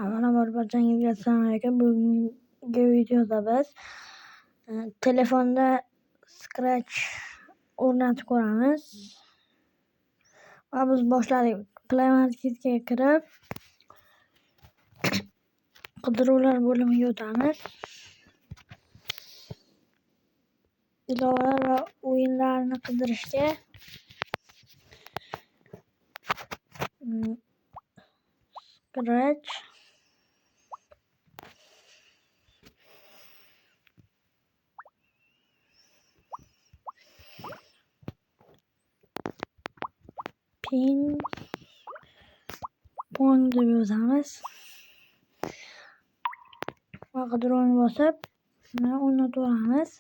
Avvalambor barchangizga assalomu alaykum. Bugungi videoda biz telefonda Scratch o'rnatib ko'ramiz. Va biz boshladik. Play Marketga kirib qidiruvlar bo'limiga o'tamiz. Ilovalar va o'yinlarni qidirishga Scratch ping pong deb yozamiz va qidiruvni bosib o'rnataveramiz.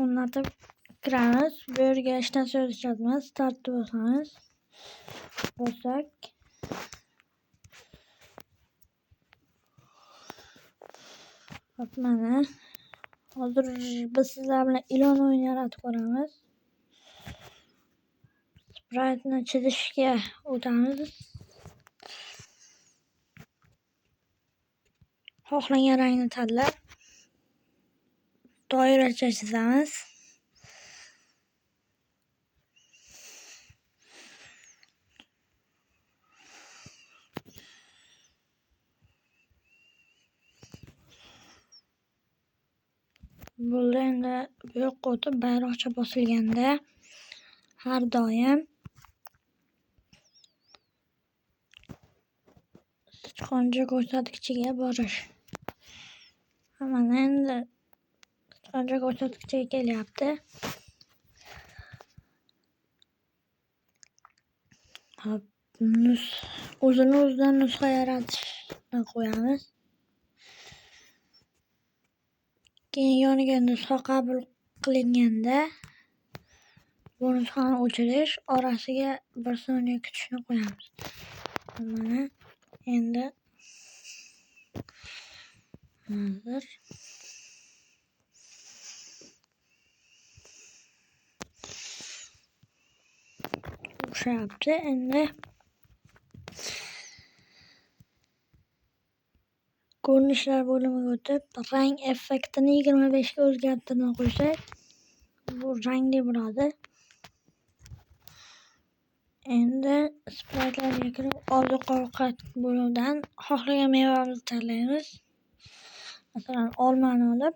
O'rnatib kiramiz. Bu yerga hech narsa yozishimiz, startni bosamiz. Mana hozir biz sizlar bilan ilon o'yini yaratib ko'ramiz. Sprite'ni chizishga o'tamiz. Xohlagan rangni tanlab doiracha chizamiz. Bo'ldi, endi bu yoqqa o'tib bayroqcha bosilganda har doim sichqoncha ko'rsatkichiga borish. Mana endi sichqoncha ko'rsatkichiga kelyapti. O'zidan nusxa yaratishni qo'yamiz. Keyin yoniga nusxa qabul qilinganda bu nusxani o'chirish, orasiga 1 soniya kutishni qo'yamiz. Mana endi hozir o'xshayapti. Endi ko'rinishlar bo'limiga o'tib rang effektini 25 ga o'zgartirib qo'ysak, bu rangli bo'ladi. Endi sprite'larga kirib oziq-ovqat bo'limidan xohlagan mevamizni tanlaymiz. Masalan, olmani olib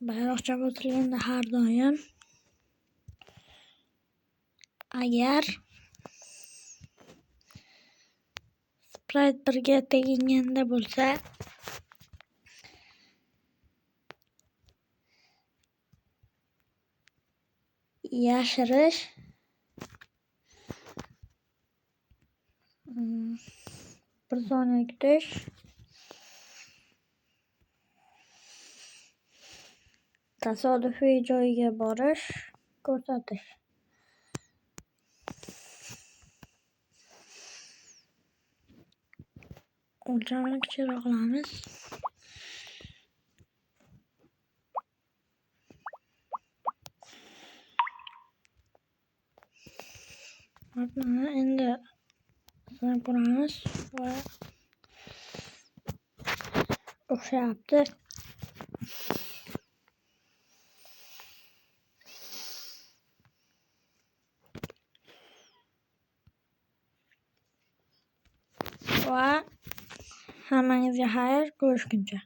bayroqcha bosilganda har doim agar sprite birga teginganda bo'lsa yashirish, 1 soniya kutish, tasodifiy joyiga borish, ko'rsatish. O'lchamni kichikroq qilamiz. Mana endi sinab ko'ramiz va o'xshayapti. Va hammangizga xayr, ko'rishguncha.